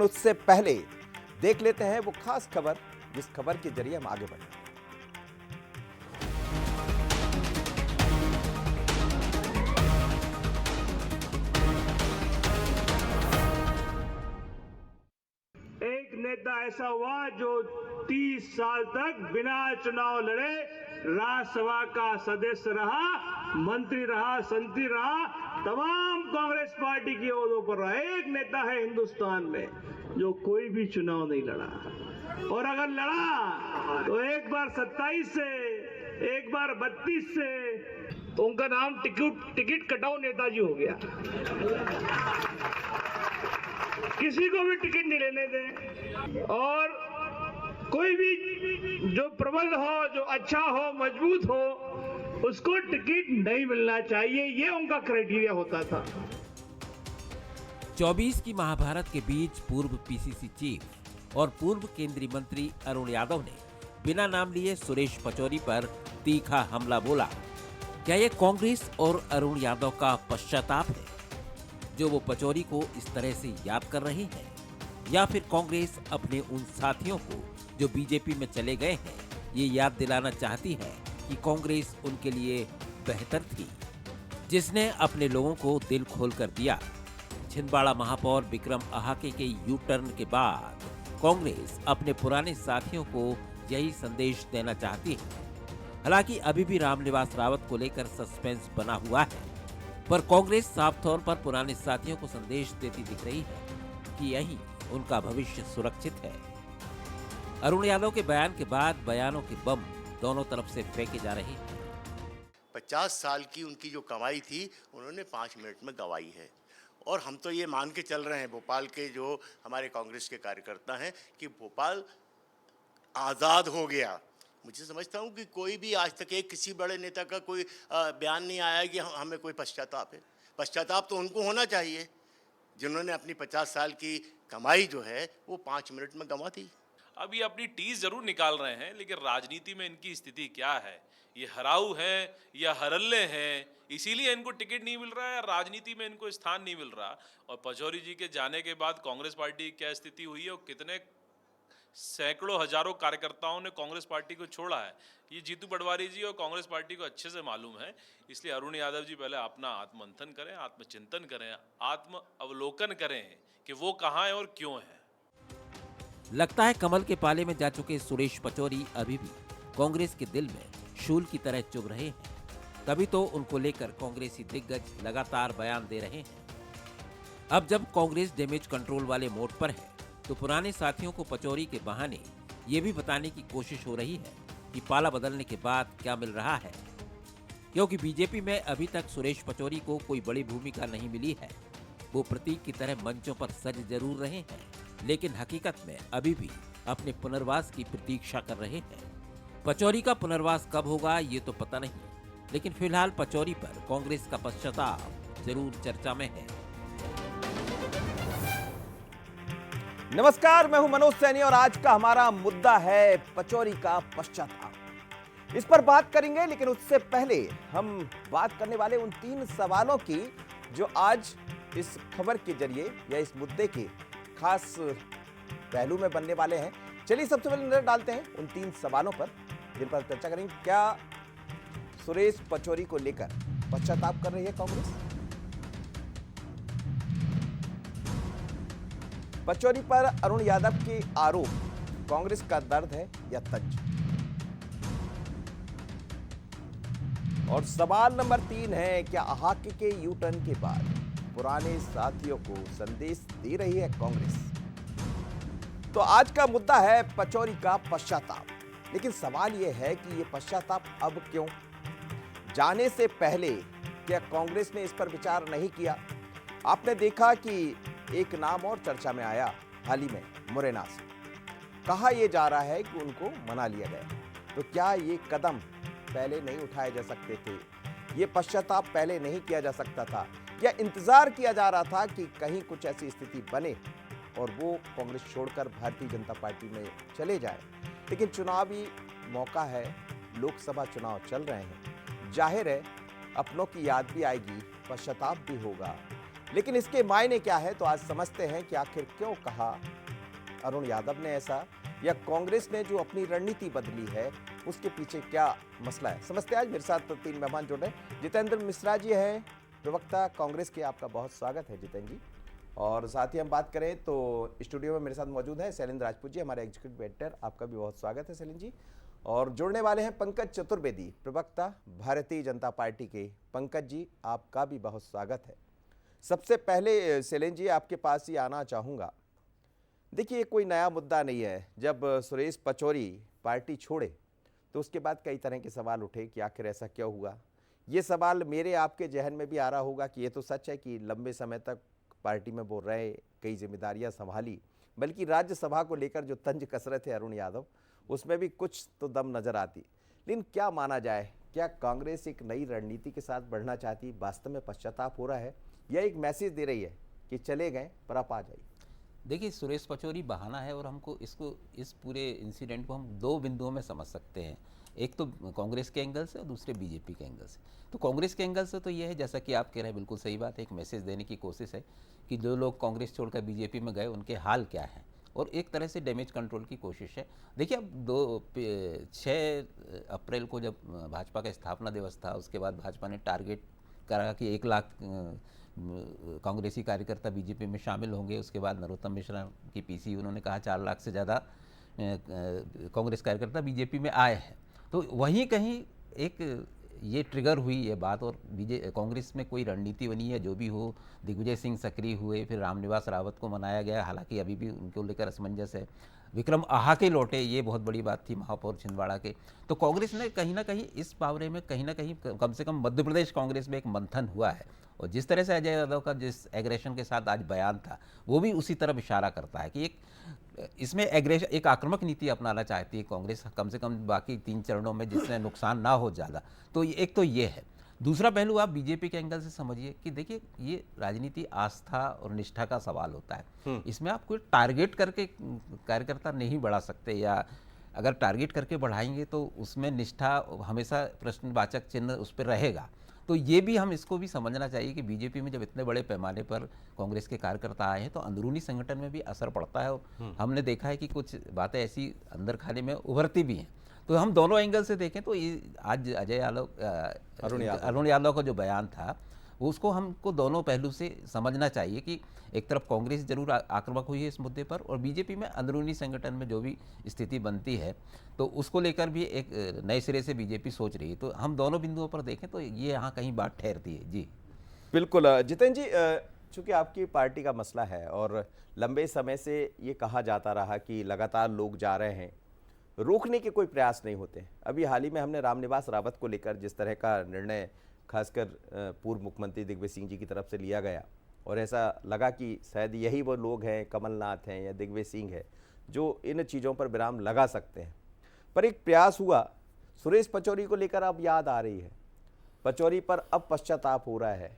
उससे पहले देख लेते हैं वो खास खबर जिस खबर के जरिए हम आगे बढ़े। एक नेता ऐसा हुआ जो 30 साल तक बिना चुनाव लड़े राज्यसभा का सदस्य रहा, मंत्री रहा, संतरी रहा, तमाम कांग्रेस पार्टी की ओहदों पर रहा। एक नेता है हिंदुस्तान में जो कोई भी चुनाव नहीं लड़ा, और अगर लड़ा तो एक बार 27 से, एक बार 32 से, तो उनका नाम टिकट कटाओ नेताजी हो गया। किसी को भी टिकट नहीं लेने दें, और कोई भी जो प्रबल हो, जो अच्छा हो, मजबूत हो, उसको टिकट नहीं मिलना चाहिए। ये उनका क्राइटेरिया होता था। 24 की महाभारत के बीच पूर्व पीसीसी चीफ और पूर्व केंद्रीय मंत्री अरुण यादव ने बिना नाम लिए सुरेश पचौरी पर तीखा हमला बोला। क्या ये कांग्रेस और अरुण यादव का पश्चाताप है जो वो पचौरी को इस तरह से याद कर रहे हैं, या फिर कांग्रेस अपने उन साथियों को जो बीजेपी में चले गए हैं ये याद दिलाना चाहती है कि कांग्रेस उनके लिए बेहतर थी, जिसने अपने लोगों को दिल खोल कर दिया। छिंदवाड़ा महापौर विक्रम अहाके के यू टर्न के बाद कांग्रेस अपने पुराने साथियों को यही संदेश देना चाहती है। हालांकि अभी भी रामनिवास रावत को लेकर सस्पेंस बना हुआ है, पर कांग्रेस साफ तौर पर पुराने साथियों को संदेश देती दिख रही है कि यहीं उनका भविष्य सुरक्षित है। अरुण यादव के बयान के बाद बयानों के बम दोनों तरफ से फेंके जा रहे हैं। 50 साल की उनकी जो कमाई थी उन्होंने 5 मिनट में गंवाई है, और हम तो ये मान के चल रहे हैं भोपाल के जो हमारे कांग्रेस के कार्यकर्ता हैं कि भोपाल आज़ाद हो गया। मुझे समझता हूँ कि कोई भी आज तक एक किसी बड़े नेता का कोई बयान नहीं आया कि हमें कोई पश्चाताप है। पश्चाताप तो उनको होना चाहिए जिन्होंने अपनी 50 साल की कमाई जो है वो 5 मिनट में गंवा दी। अब ये अपनी टीज जरूर निकाल रहे हैं, लेकिन राजनीति में इनकी स्थिति क्या है? ये हराऊ हैं या हरल्ले हैं, इसीलिए इनको टिकट नहीं मिल रहा है, राजनीति में इनको स्थान नहीं मिल रहा। और पचौरी जी के जाने के बाद कांग्रेस पार्टी की क्या स्थिति हुई है और कितने सैकड़ों हजारों कार्यकर्ताओं ने कांग्रेस पार्टी को छोड़ा है, ये जीतू पटवारी जी और कांग्रेस पार्टी को अच्छे से मालूम है। इसलिए अरुण यादव जी पहले अपना आत्ममंथन करें, आत्मचिंतन करें, आत्म अवलोकन करें कि वो कहाँ है और क्यों है। लगता है कमल के पाले में जा चुके सुरेश पचौरी अभी भी कांग्रेस के दिल में शूल की तरह चुभ रहे हैं। तभी तो उनको लेकर कांग्रेसी दिग्गज लगातार बयान दे रहे हैं। अब जब कांग्रेस डैमेज कंट्रोल वाले मोड पर है तो पुराने साथियों को पचौरी के बहाने ये भी बताने की कोशिश हो रही है कि पाला बदलने के बाद क्या मिल रहा है, क्योंकि बीजेपी में अभी तक सुरेश पचौरी को कोई बड़ी भूमिका नहीं मिली है। वो प्रतीक की तरह मंचों पर सज जरूर रहे हैं, लेकिन हकीकत में अभी भी अपने पुनर्वास की प्रतीक्षा कर रहे हैं। पचौरी का पुनर्वास कब होगा ये तो पता नहीं, लेकिन फिलहाल पचौरी पर कांग्रेस का पश्चाताप जरूर चर्चा में है। नमस्कार, मैं हूं मनोज सैनी और आज का हमारा मुद्दा है पचौरी का पश्चाताप। इस पर बात करेंगे, लेकिन उससे पहले हम बात करने वाले उन 3 सवालों की जो आज इस खबर के जरिए या इस मुद्दे के खास पहलू में बनने वाले हैं। चलिए सबसे पहले नजर डालते हैं उन 3 सवालों पर जिन पर चर्चा करेंगे। क्या सुरेश पचौरी को लेकर पश्चाताप कर रही है कांग्रेस? पचौरी पर अरुण यादव के आरोप कांग्रेस का दर्द है या तंज? और सवाल नंबर 3 है, क्या अहाके के यू टर्न के बाद पुराने साथियों को संदेश दे रही है कांग्रेस? तो आज का मुद्दा है पचौरी का पश्चाताप, लेकिन सवाल यह है कि यह पश्चाताप अब क्यों? जाने से पहले क्या कांग्रेस ने इस पर विचार नहीं किया? आपने देखा कि एक नाम और चर्चा में आया हाल ही में, मुरैना से। कहा यह जा रहा है कि उनको मना लिया गया। तो क्या ये कदम पहले नहीं उठाए जा सकते थे? ये पश्चाताप पहले नहीं किया जा सकता था? या इंतजार किया जा रहा था कि कहीं कुछ ऐसी स्थिति बने और वो कांग्रेस छोड़कर भारतीय जनता पार्टी में चले जाए? लेकिन चुनावी मौका है, लोकसभा चुनाव चल रहे हैं, जाहिर है अपनों की याद भी आएगी, पश्चाताप भी होगा। लेकिन इसके मायने क्या है, तो आज समझते हैं कि आखिर क्यों कहा अरुण यादव ने ऐसा, या कांग्रेस ने जो अपनी रणनीति बदली है उसके पीछे क्या मसला है। समझते हैं। आज मेरे साथ 3 मेहमान जुड़ रहे हैं। जितेंद्र मिश्रा जी हैं, प्रवक्ता कांग्रेस के, आपका बहुत स्वागत है जितेंद्र जी। और साथ ही हम बात करें तो स्टूडियो में मेरे साथ मौजूद है शैलेंद्र राजपूत जी, हमारे एग्जीक्यूटिव एडिटर, आपका भी बहुत स्वागत है शैलेंद्र जी। और जुड़ने वाले हैं पंकज चतुर्वेदी, प्रवक्ता भारतीय जनता पार्टी के। पंकज जी, आपका भी बहुत स्वागत है। सबसे पहले शैलेंद्र जी आपके पास ही आना चाहूँगा। देखिए, कोई नया मुद्दा नहीं है। जब सुरेश पचौरी पार्टी छोड़े तो उसके बाद कई तरह के सवाल उठे कि आखिर ऐसा क्यों हुआ। ये सवाल मेरे आपके जहन में भी आ रहा होगा कि ये तो सच है कि लंबे समय तक पार्टी में वो रहे, कई जिम्मेदारियां संभाली, बल्कि राज्यसभा को लेकर जो तंज कसरत है अरुण यादव, उसमें भी कुछ तो दम नजर आती। लेकिन क्या माना जाए, क्या कांग्रेस एक नई रणनीति के साथ बढ़ना चाहती, वास्तव में पश्चाताप हो रहा है, या एक मैसेज दे रही है कि चले गए पर आप आ जाइए? देखिए, सुरेश पचौरी बहाना है और हमको इसको, इस पूरे इंसिडेंट को हम 2 बिंदुओं में समझ सकते हैं। एक तो कांग्रेस के एंगल से और दूसरे बीजेपी के एंगल से। तो कांग्रेस के एंगल से तो ये है, जैसा कि आप कह रहे हैं, बिल्कुल सही बात है, एक मैसेज देने की कोशिश है कि जो लोग कांग्रेस छोड़कर बीजेपी में गए उनके हाल क्या हैं, और एक तरह से डैमेज कंट्रोल की कोशिश है। देखिए, अब 6 अप्रैल को जब भाजपा का स्थापना दिवस था, उसके बाद भाजपा ने टारगेट करा कि 1 लाख कांग्रेसी कार्यकर्ता बीजेपी में शामिल होंगे। उसके बाद नरोत्तम मिश्रा की पीसी, उन्होंने कहा 4 लाख से ज़्यादा कांग्रेस कार्यकर्ता बीजेपी में आए हैं। तो वहीं कहीं एक ये ट्रिगर हुई ये बात, और कांग्रेस में कोई रणनीति बनी है, जो भी हो। दिग्विजय सिंह सक्रिय हुए, फिर रामनिवास रावत को मनाया गया, हालांकि अभी भी उनको लेकर असमंजस है। विक्रम आहाके लौटे, ये बहुत बड़ी बात थी महापौर छिंदवाड़ा के। तो कांग्रेस ने कहीं ना कहीं इस बावरे में कहीं ना कहीं, कम से कम मध्य प्रदेश कांग्रेस में एक मंथन हुआ है। और जिस तरह से अजय यादव का जिस एग्रेशन के साथ आज बयान था, वो भी उसी तरफ इशारा करता है कि एक इसमें एग्रेशन, एक आक्रामक नीति अपनाना चाहती है कांग्रेस, कम से कम बाकी 3 चरणों में, जिससे नुकसान ना हो ज़्यादा। तो एक तो ये है। दूसरा पहलू आप बीजेपी के एंगल से समझिए कि देखिए, ये राजनीति आस्था और निष्ठा का सवाल होता है। इसमें आप कोई टारगेट करके कार्यकर्ता नहीं बढ़ा सकते, या अगर टारगेट करके बढ़ाएंगे तो उसमें निष्ठा हमेशा प्रश्नवाचक चिन्ह उस पर रहेगा। तो ये भी हम इसको भी समझना चाहिए कि बीजेपी में जब इतने बड़े पैमाने पर कांग्रेस के कार्यकर्ता आए हैं तो अंदरूनी संगठन में भी असर पड़ता है। और हमने देखा है कि कुछ बातें ऐसी अंदर खाने में उभरती भी हैं। तो हम दोनों एंगल से देखें तो ये आज अरुण यादव का जो बयान था, उसको हमको दोनों पहलू से समझना चाहिए कि एक तरफ कांग्रेस जरूर आक्रामक हुई है इस मुद्दे पर, और बीजेपी में अंदरूनी संगठन में जो भी स्थिति बनती है तो उसको लेकर भी एक नए सिरे से बीजेपी सोच रही है। तो हम दोनों बिंदुओं पर देखें तो ये यहाँ कहीं बात ठहरती है। जी बिल्कुल जितेंद्र जी, चूंकि आपकी पार्टी का मसला है और लंबे समय से ये कहा जाता रहा कि लगातार लोग जा रहे हैं, रोकने के कोई प्रयास नहीं होते। अभी हाल ही में हमने रामनिवास रावत को लेकर जिस तरह का निर्णय खासकर पूर्व मुख्यमंत्री दिग्विजय सिंह जी की तरफ से लिया गया, और ऐसा लगा कि शायद यही वो लोग हैं, कमलनाथ हैं या दिग्विजय सिंह है, जो इन चीज़ों पर विराम लगा सकते हैं। पर एक प्रयास हुआ, सुरेश पचौरी को लेकर अब याद आ रही है, पचौरी पर अब पश्चाताप हो रहा है।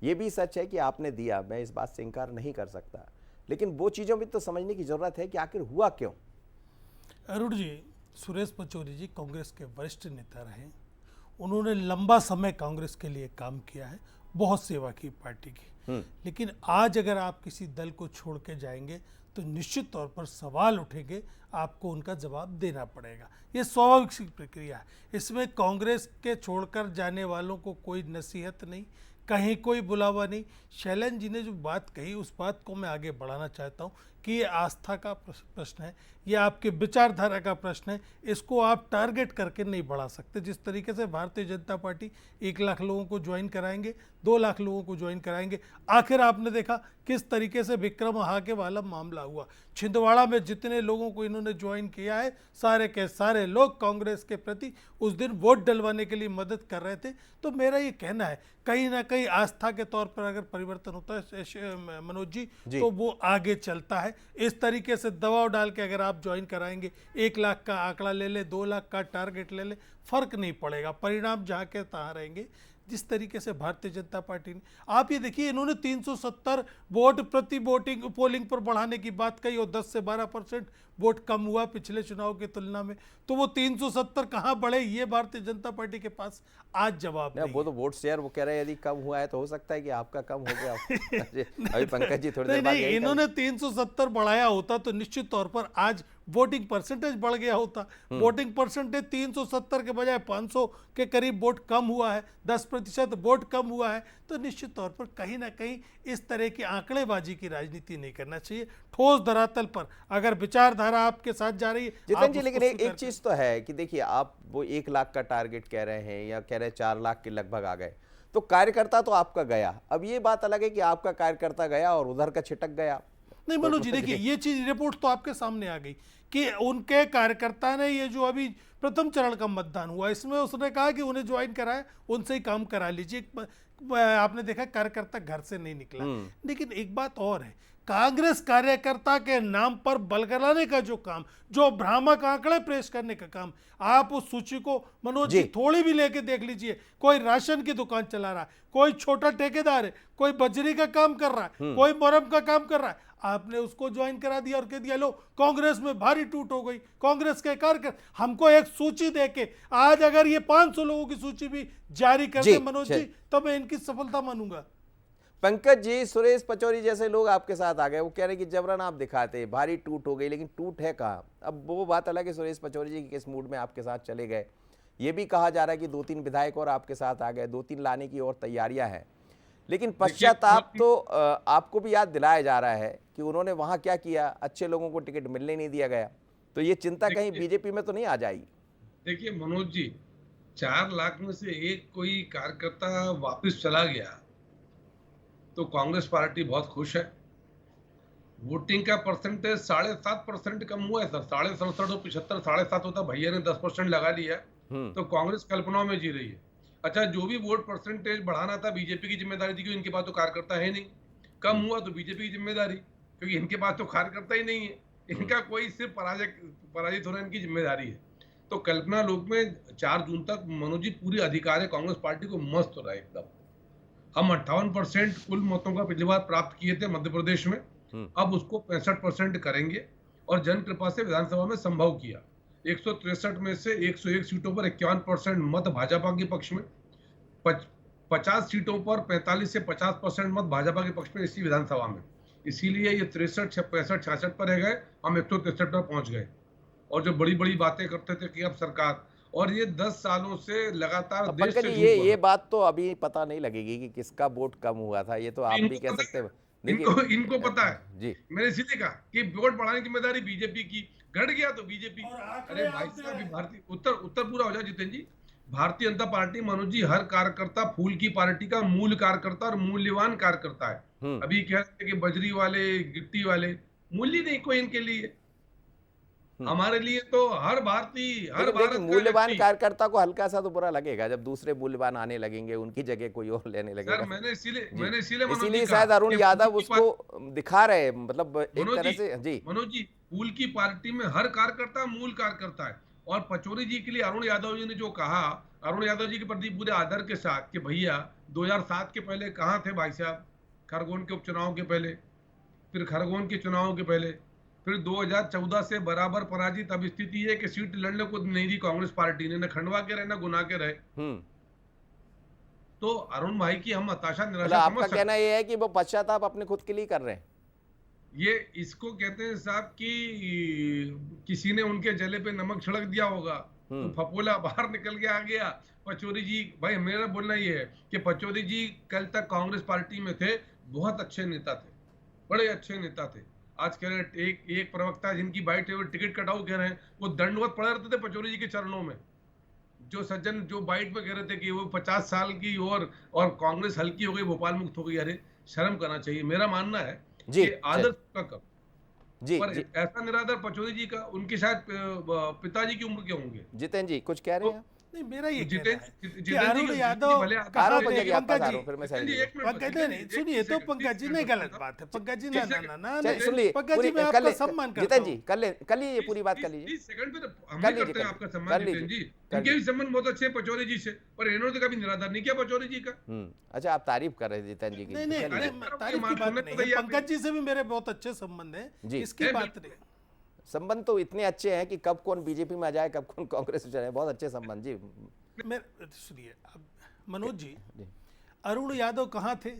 ये भी सच है कि आपने दिया, मैं इस बात से इनकार नहीं कर सकता, लेकिन वो चीज़ों भी तो समझने की ज़रूरत है कि आखिर हुआ क्यों। अरुण जी, सुरेश पचौरी जी कांग्रेस के वरिष्ठ नेता रहे। उन्होंने लंबा समय कांग्रेस के लिए काम किया है, बहुत सेवा की पार्टी की। लेकिन आज अगर आप किसी दल को छोड़ के जाएंगे तो निश्चित तौर पर सवाल उठेंगे, आपको उनका जवाब देना पड़ेगा। ये स्वाभाविक सी प्रक्रिया है। इसमें कांग्रेस के छोड़कर जाने वालों को कोई नसीहत नहीं, कहीं कोई बुलावा नहीं। शैलेंद्र जी ने जो बात कही, उस बात को मैं आगे बढ़ाना चाहता हूँ कि ये आस्था का प्रश्न है, ये आपके विचारधारा का प्रश्न है। इसको आप टारगेट करके नहीं बढ़ा सकते। जिस तरीके से भारतीय जनता पार्टी 1 लाख लोगों को ज्वाइन कराएंगे, 2 लाख लोगों को ज्वाइन कराएंगे। आखिर आपने देखा किस तरीके से विक्रम आहाके वाला मामला हुआ। छिंदवाड़ा में जितने लोगों को इन्होंने ज्वाइन किया है, सारे के सारे लोग कांग्रेस के प्रति उस दिन वोट डलवाने के लिए मदद कर रहे थे। तो मेरा ये कहना है, कहीं ना कहीं आस्था के तौर पर अगर परिवर्तन होता है मनोज जी, तो वो आगे चलता है। इस तरीके से दबाव डाल के अगर आप ज्वाइन कराएंगे, 1 लाख का आंकड़ा ले ले, 2 लाख का टारगेट ले ले, फर्क नहीं पड़ेगा। परिणाम जहाँ के तहाँ रहेंगे। जिस तरीके से भारतीय जनता पार्टी ने, आप ये देखिए, इन्होंने 370 वोट प्रति वोटिंग पोलिंग पर बढ़ाने की बात कही और 10 से 12% वोट कम हुआ पिछले चुनाव की तुलना में। तो वो 370 कहाँ बढ़े, ये भारतीय जनता पार्टी के पास आज जवाब नहीं। वो तो वोट शेयर वो कह रहे हैं यदि कम हुआ है तो हो सकता है कि आपका कम हो गया हो। अभी पंकज जी थोड़ी देर बाद नहीं, यही इन्होंने 370 बढ़ाया होता तो निश्चित तौर पर आज वोटिंग परसेंटेज बढ़ गया होता। वोटिंग परसेंटेज 370 के बजाय 500 के करीब वोट कम हुआ है, 10% वोट कम हुआ है। तो निश्चित तौर पर कहीं ना कहीं इस तरह की आंकड़ेबाजी की राजनीति नहीं करना चाहिए। ठोस धरातल पर अगर विचारधारा आपके साथ जा रही है, जितेंद्र जी, लेकिन एक चीज तो है कि देखिए, आप वो 1 लाख का टारगेट कह रहे हैं या कह रहे हैं 4 लाख के लगभग आ गए, तो कार्यकर्ता तो आपका गया। अब ये बात अलग है कि आपका कार्यकर्ता गया और उधर का छिटक गया। नहीं मनोज जी, देखिए ये चीज रिपोर्ट तो आपके सामने आ गई कि उनके कार्यकर्ता ने ये जो अभी प्रथम चरण का मतदान हुआ इसमें उसने कहा कि उन्हें ज्वाइन कराए, उनसे ही काम करा लीजिए। आपने देखा कार्यकर्ता घर से नहीं निकला। लेकिन एक बात और है, कांग्रेस कार्यकर्ता के नाम पर बलगलाने का जो काम, जो भ्रामक आंकड़े पेश करने का काम, आप उस सूची को मनोज जी थोड़ी भी लेके देख लीजिए। कोई राशन की दुकान चला रहा है, कोई छोटा ठेकेदार है, कोई बजरी का काम कर रहा है, कोई मुरम का काम कर रहा है, आपने उसको ज्वाइन करा दिया और कह दिया लो कांग्रेस में भारी टूट हो गई। कांग्रेस के कार्यकर्ता, हमको एक सूची देके आज अगर ये 500 लोगों की सूची भी जारी कर दे मनोज जी, तो मैं इनकी सफलता मानूंगा। पंकज जी, सुरेश पचौरी जैसे लोग आपके साथ आ गए, वो कह रहे कि जबरन आप दिखाते, भारी टूट हो गई, लेकिन टूट है कहाँ? अब वो बात अलग है सुरेश पचौरी जी किस मूड में आपके साथ चले गए। ये भी कहा जा रहा है कि 2-3 विधायक और आपके साथ आ गए, 2-3 लाने की और तैयारियां हैं। लेकिन पश्चाताप तो आपको भी याद दिलाया जा रहा है कि उन्होंने वहां क्या किया, अच्छे लोगों को टिकट मिलने नहीं दिया गया। तो ये चिंता कहीं बीजेपी में तो नहीं आ जाएगी? देखिए मनोज जी, 4 लाख में से एक कोई कार्यकर्ता वापस चला गया तो कांग्रेस पार्टी बहुत खुश है। वोटिंग का परसेंटेज 7.5% कम हुआ है सर, 67.5 और 75 7.5 होता, भैया ने 10% लगा लिया। तो कांग्रेस कल्पनाओं में जी रही है। अच्छा, जो भी वोट परसेंटेज बढ़ाना था बीजेपी की जिम्मेदारी थी, क्योंकि इनके पास तो कार्यकर्ता है नहीं। कम हुआ तो बीजेपी की जिम्मेदारी, क्योंकि इनके पास तो कार्यकर्ता ही नहीं है। इनका कोई सिर्फ पराजित होना इनकी जिम्मेदारी है। तो कल्पना लोक में 4 जून तक मनोज जी पूरी अधिकार है कांग्रेस पार्टी को मस्त हो रहा है एकदम। हम 58% कुल मतों का पिछली बार प्राप्त किए थे मध्य प्रदेश में, अब उसको 65% करेंगे और जन कृपा से विधानसभा में संभव किया। 163 में से 101 सीटों पर 51% मत भाजपा के पक्ष में, 50 सीटों पर 45 से 50% मत भाजपा के पक्ष में इसी विधानसभा में। इसीलिए ये 63, 65, 66 पर रह गए, हम 163 पर पहुंच गए। और जो बड़ी बड़ी बातें करते थे कि अब सरकार, और ये 10 सालों से लगातार देश से ये बात तो अभी पता नहीं लगेगी कि किसका वोट कम हुआ था। ये तो आप भी कह सकते हैं। इनको पता है जी। मैंने इसीलिए कहा कि वोट बढ़ाने की जिम्मेदारी बीजेपी की, घट गया तो बीजेपी। अरे भाई साहब, भारतीय उत्तर पूरा हो जाए जितेंद्र जी। भारतीय जनता पार्टी मनोज जी, हर कार्यकर्ता फूल की पार्टी का मूल कार्यकर्ता और मूल्यवान कार्यकर्ता है। अभी कह रहे कि बजरी वाले, गिट्टी वाले, मूल्य नहीं कोई इनके लिए। हमारे लिए तो हर भारतीय, हर भारत मूल्यवान कार्यकर्ता को हल्का सा तो बुरा लगेगा जब दूसरे मूल्यवान आने लगेंगे, उनकी जगह कोई और लेने लगेगा। सर, मैंने इसीलिए शायद अरुण यादव उसको दिखा रहे, मतलब एक तरह से। जी मनोज जी, फूल की पार्टी में हर कार्यकर्ता मूल कार्यकर्ता है। और पचौरी जी के लिए अरुण यादव जी ने जो कहा, अरुण यादव जी के प्रति पूरे आदर के साथ कि भैया 2007 के पहले कहाँ थे भाई साहब, खरगोन के उपचुनाव के पहले, फिर खरगोन के चुनाव के पहले, फिर 2014 से बराबर पराजित। अब स्थिति है कि सीट लड़ने को नहीं दी कांग्रेस पार्टी ने, न खंडवा के रहे न गुना के रहे। तो अरुण भाई की हम हताशा निराशा, आपका कहना यह है कि वो पश्चाताप अपने खुद के लिए कर रहे हैं? ये इसको कहते हैं साहब कि किसी ने उनके जले पे नमक छिड़क दिया होगा तो फपोला बाहर निकल के आ गया। पचौरी जी, भाई मेरा बोलना ये है कि पचौरी जी कल तक कांग्रेस पार्टी में थे, बहुत अच्छे नेता थे, बड़े अच्छे नेता थे। आज कह रहे हैं एक प्रवक्ता जिनकी बाइट टिकट कटाओ कह रहे हैं, वो दंडवत पड़े रहते थे पचौरी जी के चरणों में। जो सज्जन जो बाइट में कह रहे थे कि वो 50 साल की और कांग्रेस हल्की हो गई, भोपाल मुक्त हो गई, अरे शर्म करना चाहिए। मेरा मानना है कि आदर्श का कब पर ऐसा निरादर पचौरी जी का, उनके शायद पिताजी की उम्र के होंगे। जितेंद्र जी कुछ कह रहे हैं? नहीं, मेरा ये कहना जितेंद्र है कि जितेंद्र अरुण जी यादव भले आप आ कहाँ रहा हूं थे? पंकज जी, आपका पंकज आ जी, रहा हूं, फिर मैं जितेंद्र जी शैलेंद्र एक मिनट पंकज जितेंद्र नहीं, जी, सुनिए तो एक पंकज जी सेकंड ने बस गलत बताओ। बात है, पंकज जी एक ना ना सेकंड, ना ना चलिए नहीं, सुन लीजिए पंकज पूरी जी मैं कर आपका ले सम्मान करता जितेंद्र जी हूँ। कर लीजिए पूरी बात कर लीजिए 30 सेकंड पे तो हम कर भी लीजिए करते हैं कर आपका लीजिए सम्मान कर जितेंद्र लीजिए जी। कर इनके भी लीजिए संबंध बहुत अच्छे हैं पचौरी जी से, पर इन्होंने तो कभी निरादर नहीं किया पचौरी जी का। अच्छा आप तारीफ कर रहे थे जितेंद्र जी की नहीं तो नहीं, चलिए मैं कर रहा हूँ, तारीफ ये की मान बात सुनने नहीं को है, तैयार पंकज जी से भी मेरे बहुत अच्छे संबंध हैं, जी। इसकी है, बात नहीं। संबंध तो इतने अच्छे हैं कि कब कौन बीजेपी में आ जाए कब कौन कांग्रेस में चले, बहुत अच्छे संबंध जी। मैं सुनिए, अब मनोज जी, जी। अरुण यादव कहाँ थे?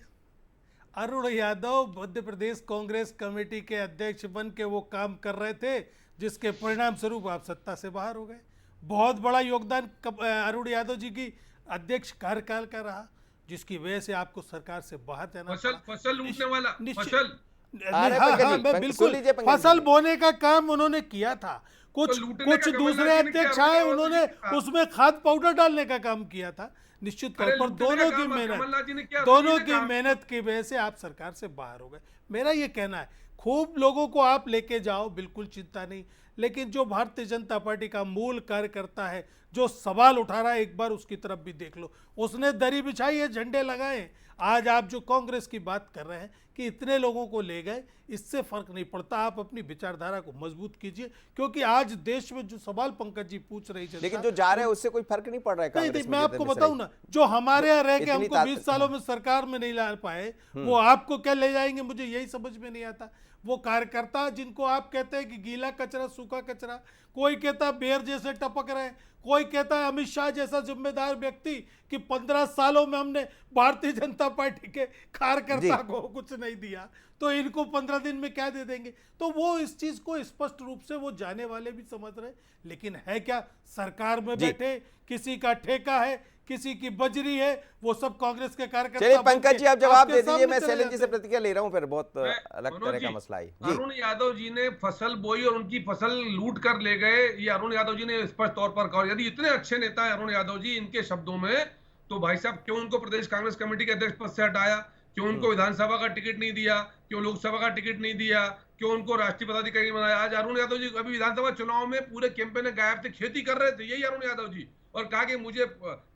अरुण यादव मध्य प्रदेश कांग्रेस कमेटी के अध्यक्ष बन के वो काम कर रहे थे जिसके परिणाम स्वरूप आप सत्ता से बाहर हो गए। बहुत बड़ा योगदान अरुण यादव जी की अध्यक्ष कार्यकाल का रहा, जिसकी वजह से आपको सरकार से बाहर जाना पड़ा। फसल लूटने वाला निश्चित- फसल अरे हाँ पंकज हाँ, जी, मैं सुन बिल्कुल लीजिए पंकज फसल जी। बोने का काम उन्होंने किया था। तो कुछ लूटने कुछ का कमलनाथ दूसरे जी ने किया, अध्यक्ष अरुण आए, यादव जी उन्होंने ने किया। उसमें खाद पाउडर डालने का काम किया था। निश्चित तौर अरे पर लूटने का दोनों की काम कमलनाथ जी ने मेहनत किया, दोनों अरुण जी की ने काम। मेहनत की वजह से आप सरकार से बाहर हो गए। मेरा ये कहना है, खूब लोगों को आप लेके जाओ, बिल्कुल चिंता नहीं, लेकिन जो भारतीय जनता पार्टी का मूल कार्यकर्ता है, जो सवाल उठा रहा है, एक बार उसकी तरफ भी देख लो। उसने दरी बिछाई है, झंडे लगाए। आज आप जो कांग्रेस की बात कर रहे हैं कि इतने लोगों को ले गए, इससे फर्क नहीं पड़ता। आप अपनी विचारधारा को मजबूत कीजिए, क्योंकि आज देश में जो सवाल पंकज जी पूछ रही जनता, लेकिन जो जा रहे हैं उससे कोई फर्क नहीं पड़ रहा है नहीं कांग्रेस नहीं, में, मैं आपको जितेंद्र बताऊं सराय। ना, जो हमारे यहाँ रह के इतनी हमको 20 सालों में सरकार में नहीं ला पाए, वो आपको क्या ले जाएंगे, मुझे यही समझ में नहीं आता। वो कार्यकर्ता जिनको आप कहते हैं कि गीला कचरा सूखा कचरा, कोई कहता है बेर जैसे टपक रहे हैं, कोई कहता है अमित शाह जैसा जिम्मेदार व्यक्ति कि 15 सालों में हमने भारतीय जनता पार्टी के कार्यकर्ता को कुछ नहीं दिया, तो इनको 15 दिन में क्या दे देंगे। तो वो इस चीज को स्पष्ट रूप से वो जाने वाले भी समझ रहे, लेकिन है क्या, सरकार में बैठे किसी का ठेका है, किसी की बजरी है, वो सब कांग्रेस के कार्यकर्ता। चलिए पंकज जी आप जवाब आपके दे दीजिए, सामने मैं चले शैलेंद्र जी से जाते हैं। प्रतिक्रिया ले रहा हूं, फिर बहुत अलग मनोज तरह का जी, मसला है जी। अरुण यादव जी ने फसल बोई और उनकी फसल लूट कर ले गए, ये अरुण यादव जी ने स्पष्ट तौर पर कहा। यदि इतने अच्छे नेता है अरुण यादव जी, इनके शब्दों में, तो भाई साहब क्यों उनको प्रदेश कांग्रेस कमेटी के अध्यक्ष पद से हटाया? क्यों उनको विधानसभा का टिकट नहीं दिया? क्यों लोकसभा का टिकट नहीं दिया? क्यों उनको राष्ट्रीय पदाधिकारी बनाया? आज अरुण यादव जी अभी विधानसभा चुनाव में पूरे कैंपेन में गायब थे, खेती कर रहे थे, यही अरुण यादव जी, और कहा कि मुझे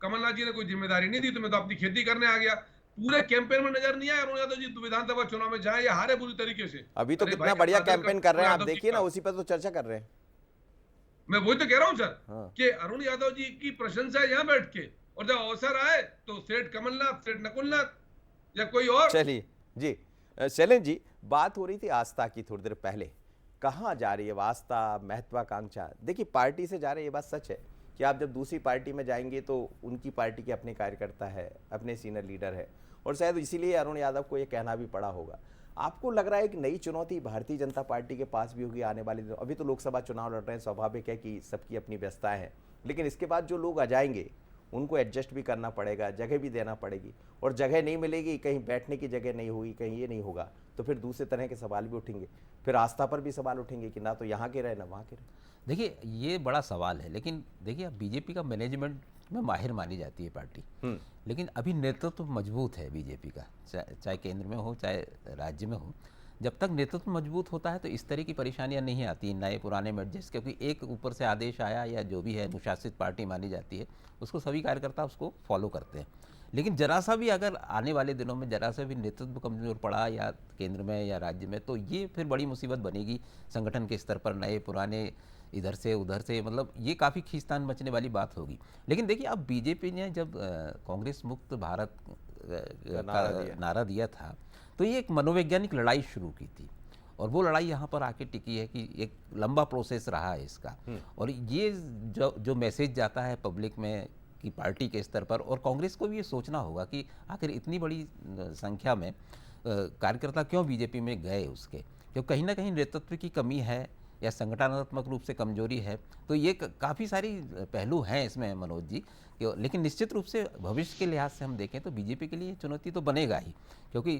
कमलनाथ जी ने कोई जिम्मेदारी नहीं दी, तो मैं तो अपनी खेती करने आ गया। पूरे कैंपेन में नजर नहीं आया अरुण यादव जी विधानसभा चुनाव में, जाए या हारे बुरी तरीके से। अभी तो अरे कितना भाई, बढ़िया आदर कैंपेन कर रहे हैं, आप यादव जी देखिए ना, का। उसी पर तो चर्चा कर रहे हैं। मैं वही तो कह रहा हूं सर, हाँ। कि अरुण यादव जी की प्रशंसा है यहाँ बैठ के, और जब अवसर आए तो सेठ कमलनाथ, सेठ नकुलनाथ या कोई और। चलिए जी, शैलेंद्र जी, बात हो रही थी आस्था की थोड़ी देर पहले, कहाँ जा रही है आस्था, महत्वाकांक्षा? देखिए पार्टी से जा रहे हैं, ये बात सच है कि आप जब दूसरी पार्टी में जाएंगे तो उनकी पार्टी के अपने कार्यकर्ता है, अपने सीनियर लीडर है, और शायद इसीलिए अरुण यादव को ये कहना भी पड़ा होगा। आपको लग रहा है कि नई चुनौती भारतीय जनता पार्टी के पास भी होगी आने वाले दिनों? अभी तो लोकसभा चुनाव लड़ रहे हैं, स्वाभाविक है कि सबकी अपनी व्यस्तताएं हैं, लेकिन इसके बाद जो लोग आ जाएंगे उनको एडजस्ट भी करना पड़ेगा, जगह भी देना पड़ेगी, और जगह नहीं मिलेगी, कहीं बैठने की जगह नहीं होगी, कहीं ये नहीं होगा, तो फिर दूसरे तरह के सवाल भी उठेंगे, फिर आस्था पर भी सवाल उठेंगे कि ना तो यहाँ के रहे ना वहाँ के रहे। देखिए ये बड़ा सवाल है, लेकिन देखिए अब बीजेपी का मैनेजमेंट में माहिर मानी जाती है पार्टी, लेकिन अभी नेतृत्व तो मजबूत है बीजेपी का, चाहे केंद्र में हो चाहे राज्य में हो। जब तक नेतृत्व मजबूत होता है तो इस तरह की परेशानियां नहीं आती नए पुराने में एडजस्ट, क्योंकि एक ऊपर से आदेश आया या जो भी है, अनुशासित पार्टी मानी जाती है, उसको सभी कार्यकर्ता उसको फॉलो करते हैं। लेकिन जरा सा भी अगर आने वाले दिनों में जरा सा भी नेतृत्व कमजोर पड़ा या केंद्र में या राज्य में, तो ये फिर बड़ी मुसीबत बनेगी संगठन के स्तर पर। नए पुराने इधर से उधर से, मतलब ये काफ़ी खींचतान मचने वाली बात होगी। लेकिन देखिए अब बीजेपी ने जब कांग्रेस मुक्त भारत का नारा दिया था, तो ये एक मनोवैज्ञानिक लड़ाई शुरू की थी, और वो लड़ाई यहाँ पर आके टिकी है कि एक लंबा प्रोसेस रहा है इसका। और ये जो मैसेज जाता है पब्लिक में कि पार्टी के स्तर पर, और कांग्रेस को भी ये सोचना होगा कि आखिर इतनी बड़ी संख्या में कार्यकर्ता क्यों बीजेपी में गए उसके, क्योंकि कहीं ना कहीं नेतृत्व की कमी है या संगठनात्मक रूप से कमजोरी है। तो ये काफ़ी सारी पहलू हैं इसमें मनोज जी, लेकिन निश्चित रूप से भविष्य के लिहाज से हम देखें तो बीजेपी के लिए चुनौती तो बनेगा ही, क्योंकि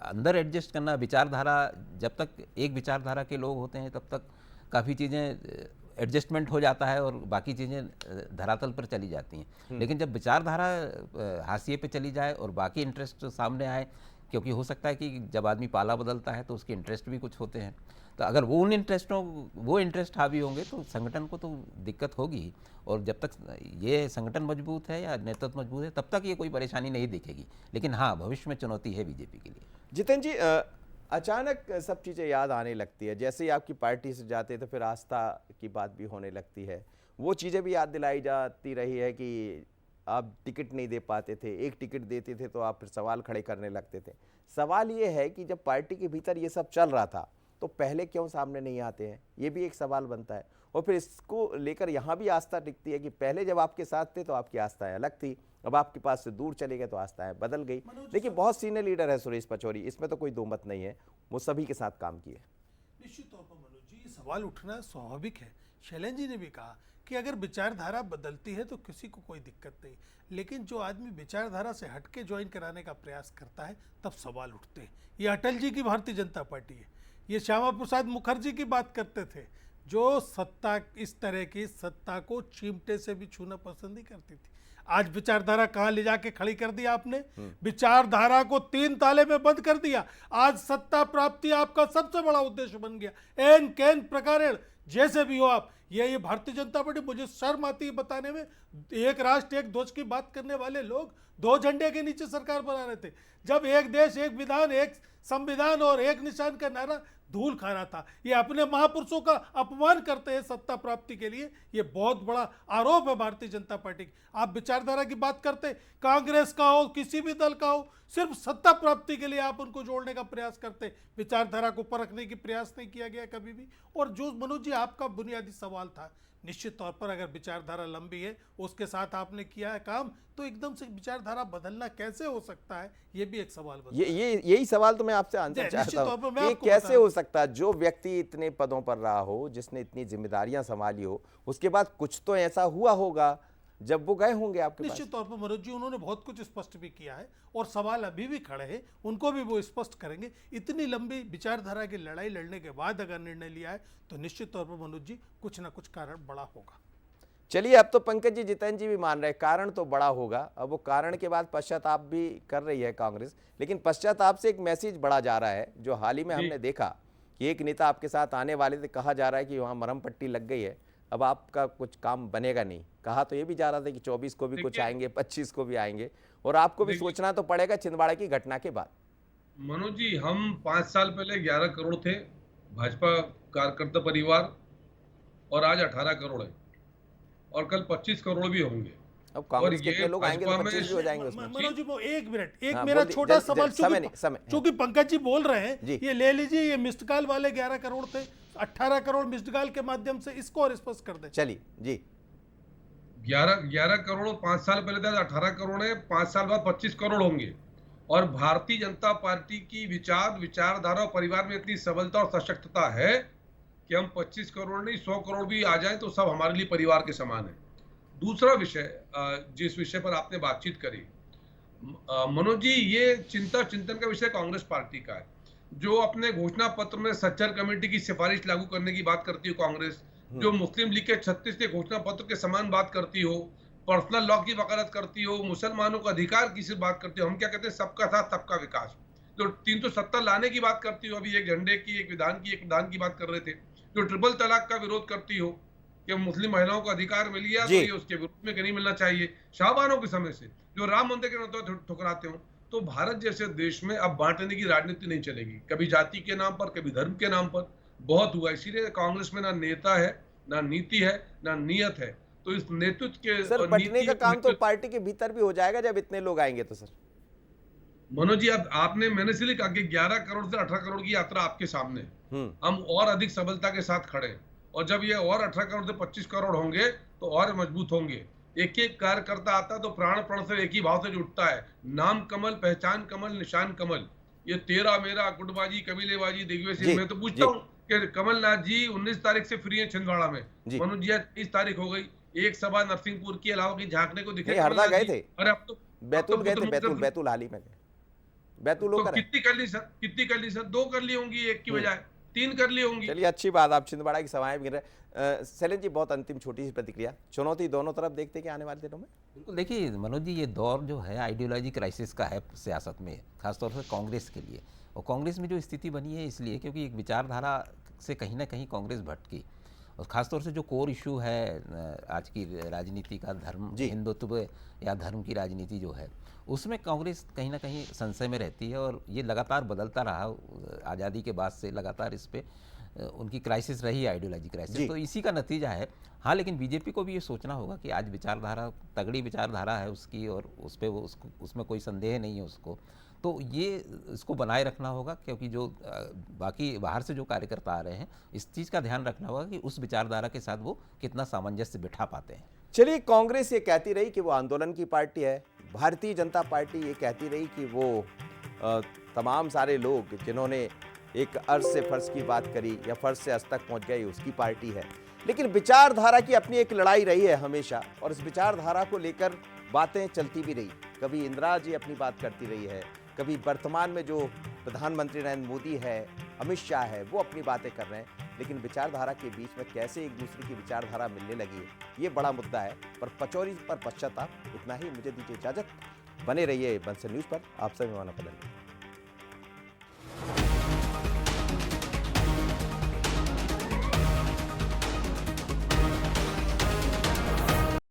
अंदर एडजस्ट करना, विचारधारा, जब तक एक विचारधारा के लोग होते हैं तब तक काफ़ी चीज़ें एडजस्टमेंट हो जाता है और बाकी चीज़ें धरातल पर चली जाती हैं। लेकिन जब विचारधारा हाशिए पे चली जाए और बाकी इंटरेस्ट सामने आए, क्योंकि हो सकता है कि जब आदमी पाला बदलता है तो उसके इंटरेस्ट भी कुछ होते हैं, तो अगर वो इंटरेस्ट हावी होंगे तो संगठन को तो दिक्कत होगी। और जब तक ये संगठन मजबूत है या नेतृत्व मजबूत है तब तक ये कोई परेशानी नहीं दिखेगी। लेकिन हाँ, भविष्य में चुनौती है बीजेपी के लिए। जितेंद्र जी, अचानक सब चीज़ें याद आने लगती है। जैसे ही आपकी पार्टी से जाते तो फिर आस्था की बात भी होने लगती है। वो चीज़ें भी याद दिलाई जाती रही है कि आप टिकट नहीं दे पाते थे, एक टिकट देते थे तो आप फिर सवाल खड़े करने लगते थे। सवाल ये है कि जब पार्टी के भीतर ये सब चल रहा था तो पहले क्यों सामने नहीं आते हैं, ये भी एक सवाल बनता है। और फिर इसको लेकर यहाँ भी आस्था टिकती है कि पहले जब आपके साथ थे तो आपकी आस्थाएं अलग थी, अब आपके पास से दूर चले गए तो आस्थाएं बदल गई। देखिए, बहुत सीनियर लीडर है सुरेश पचौरी, इसमें तो कोई दो मत नहीं है, वो सभी के साथ काम किए। निश्चित तौर पर मनोज जी, ये सवाल उठना स्वाभाविक है। शैलेंद्र जी ने भी कहा कि अगर विचारधारा बदलती है तो किसी को कोई दिक्कत नहीं, लेकिन जो आदमी विचारधारा से हटके ज्वाइन कराने का प्रयास करता है तब सवाल उठते हैं। ये अटल जी की भारतीय जनता पार्टी है, ये श्यामा प्रसाद मुखर्जी की बात करते थे, जो सत्ता, इस तरह की सत्ता को चिमटे से भी छूना पसंद नहीं करती थी। आज विचारधारा कहाँ ले जाके खड़ी कर दिया आपने? विचारधारा को 3 ताले में बंद कर दिया। आज सत्ता प्राप्ति आपका सबसे बड़ा उद्देश्य बन गया। एन कैन प्रकारेण जैसे भी हो आप, ये भारतीय जनता पार्टी, मुझे शर्म आती है बताने में, एक राष्ट्र एक ध्वज की बात करने वाले लोग 2 झंडे के नीचे सरकार बना रहे थे, जब एक देश एक विधान एक संविधान और एक निशान का नारा धूल खा रहा था। ये अपने महापुरुषों का अपमान करते हैं सत्ता प्राप्ति के लिए, ये बहुत बड़ा आरोप है भारतीय जनता पार्टी की। आप विचारधारा की बात करते, कांग्रेस का हो किसी भी दल का हो, सिर्फ सत्ता प्राप्ति के लिए आप उनको जोड़ने का प्रयास करते, विचारधारा को परखने की प्रयास नहीं किया गया कभी भी। और जो मनोज जी आपका बुनियादी सवाल था, निश्चित तौर पर अगर विचारधारा लंबी है, उसके साथ आपने किया है काम, तो एकदम से विचारधारा बदलना कैसे हो सकता है, ये भी एक सवाल बनता है। यही सवाल तो मैं आपसे आंसर चाहता हूं, ये कैसे हो सकता है? जो व्यक्ति इतने पदों पर रहा हो, जिसने इतनी जिम्मेदारियां संभाली हो, उसके बाद कुछ तो ऐसा हुआ होगा जब वो गए होंगे आपके पास। निश्चित तौर पर मनोज जी, उन्होंने बहुत कुछ स्पष्ट भी किया है और सवाल अभी भी खड़े हैं, उनको भी वो स्पष्ट करेंगे। इतनी लंबी विचारधारा की लड़ाई लड़ने के बाद अगर निर्णय लिया है तो निश्चित तौर पर मनोज जी कुछ ना कुछ कारण बड़ा होगा। चलिए, अब तो पंकज जी, जितेंद्र जी भी मान रहे हैं कारण तो बड़ा होगा। अब वो कारण के बाद पश्चाताप भी कर रही है कांग्रेस, लेकिन पश्चाताप से एक मैसेज बढ़ा जा रहा है, जो हाल ही में हमने देखा कि एक नेता आपके साथ आने वाले थे, कहा जा रहा है कि वहाँ मरहम पट्टी लग गई है, अब आपका कुछ काम बनेगा नहीं। कहा तो ये भी जा रहा था कि 24 को भी कुछ आएंगे, 25 को भी आएंगे, और आपको भी सोचना तो पड़ेगा छिंदवाड़ा की घटना के बाद। मनोज जी, हम 5 साल पहले 11 करोड़ थे भाजपा कार्यकर्ता परिवार, और आज 18 करोड़ है, और कल 25 करोड़ भी होंगे। अब कांग्रेस के कितने लोग आएंगे तो 25 भी हो जाएंगे उसमें। मनोज जी, वो एक मिनट, एक हाँ, मेरा बोल छोटा दीजिए, सवाल, चूंकि पंकज जी बोल रहे हैं, जी। ये ले लीजिए, ये मिस्ड कॉल वाले 11 करोड़ थे, 18 करोड़ मिस्ड कॉल के माध्यम से इसको और स्पष्ट कर दें। चलिए जी। 11 करोड़ 5 साल पहले था, 18 करोड़ है, 5 साल बाद 25 करोड़ होंगे। और भारतीय जनता पार्टी की विचारधारा और परिवार में इतनी सबलता और सशक्तता है कि हम 25 करोड़ नहीं 100 करोड़ भी आ जाए तो सब हमारे लिए परिवार के समान है। दूसरा विषय, जिस विषय पर आपने बातचीत करी मनोज जी, ये चिंतन का विषय कांग्रेस पार्टी का है, जो अपने घोषणा पत्र में सच्चर कमेटी की सिफारिश लागू करने की बात करती हो कांग्रेस, जो मुस्लिम लीग के 36 के घोषणा पत्र के समान बात करती हो, पर्सनल लॉ की वकालत करती हो, मुसलमानों का अधिकार की सिर्फ बात करती हो, हम क्या कहते हैं सबका साथ सबका विकास, जो 370 लाने की बात करती हो, अभी एक झंडे की एक विधान की बात कर रहे थे, जो ट्रिपल तलाक का विरोध करती हो कि मुस्लिम महिलाओं को अधिकार मिल गया तो ये उसके विरोध में नहीं मिलना चाहिए, शाहबानों के समय से जो राम मंदिर के नाम पर ठुकराते हो, तो भारत जैसे देश में अब बांटने की राजनीति नहीं चलेगी, कभी जाति के नाम पर, कभी धर्म के नाम पर, बहुत हुआ। इसीलिए कांग्रेस में ना नेता है, ना नीति है, ना नियत है। तो इस नेतृत्व के सर, बंटने का काम तो पार्टी के भीतर भी हो जाएगा जब इतने लोग आएंगे तो। सर मनोज जी, अब आपने, मैंने इसलिए कहा कि 11 करोड़ से 18 करोड़ की यात्रा आपके सामने, हम और अधिक सबलता के साथ खड़े हैं, और जब ये और 18 करोड़ से 25 करोड़ होंगे तो और मजबूत होंगे। एक एक कार्यकर्ता आता तो प्राण से एक ही भाव से जुटता है, नाम कमल, पहचान कमल, निशान कमल। ये तेरा मेरा गुटबाजी, कबीलेबाजी, दिग्विजय सिंह, मैं तो पूछता हूँ कि कमलनाथ जी 19 तारीख से फ्री है छिंदवाड़ा में, मनोज जी 30 तारीख हो गई, एक सभा नरसिंहपुर की अलावा की झांकने को दिखे? हरदा गए थे, अरे अब तो बैतूल गए थे, बैतूल हाल ही में बैतूल तो कितनी कर ली सर? 2 कर ली होंगी, एक की बजाय 3 कर ली होंगी। चलिए, अच्छी बात, आप छिंदवाड़ा की सभाएं भी गिर रहे। शैलेंद्र जी, बहुत अंतिम छोटी सी प्रतिक्रिया, चुनौती दोनों तरफ देखते कि आने वाले दिनों में? बिल्कुल, देखिए मनोज जी, ये दौर जो है आइडियोलॉजी क्राइसिस का है सियासत में, खासतौर से कांग्रेस के लिए। और कांग्रेस में जो स्थिति बनी है इसलिए क्योंकि एक विचारधारा से कहीं ना कहीं कांग्रेस भटकी। और ख़ासतौर से जो कोर इशू है आज की राजनीति का, धर्म, हिंदुत्व या धर्म की राजनीति जो है, उसमें कांग्रेस कहीं ना कहीं संशय में रहती है। और ये लगातार बदलता रहा, आज़ादी के बाद से लगातार इस पे उनकी क्राइसिस रही, आइडियोलॉजी क्राइसिस, तो इसी का नतीजा है। हाँ, लेकिन बीजेपी को भी ये सोचना होगा कि आज विचारधारा, तगड़ी विचारधारा है उसकी, और उस पर उसमें कोई संदेह नहीं है उसको, तो ये इसको बनाए रखना होगा। क्योंकि जो बाकी बाहर से जो कार्यकर्ता आ रहे हैं, इस चीज़ का ध्यान रखना होगा कि उस विचारधारा के साथ वो कितना सामंजस्य बिठा पाते हैं। चलिए, कांग्रेस ये कहती रही कि वो आंदोलन की पार्टी है, भारतीय जनता पार्टी ये कहती रही कि वो तमाम सारे लोग जिन्होंने एक अर्श से फर्श की बात करी या फर्श से अर्श तक पहुंच गए, उसकी पार्टी है। लेकिन विचारधारा की अपनी एक लड़ाई रही है हमेशा, और इस विचारधारा को लेकर बातें चलती भी रही। कभी इंदिरा जी अपनी बात करती रही है, कभी वर्तमान में जो प्रधानमंत्री नरेंद्र मोदी है, अमित शाह है, वो अपनी बातें कर रहे हैं। लेकिन विचारधारा के बीच में कैसे एक दूसरे की विचारधारा मिलने लगी है, ये बड़ा मुद्दा है। पर पचौरी पर पश्चाताप, इतना ही। मुझे दीजिए इजाजत, बने रहिए बंसल न्यूज़ पर। आप सभी माना पदन।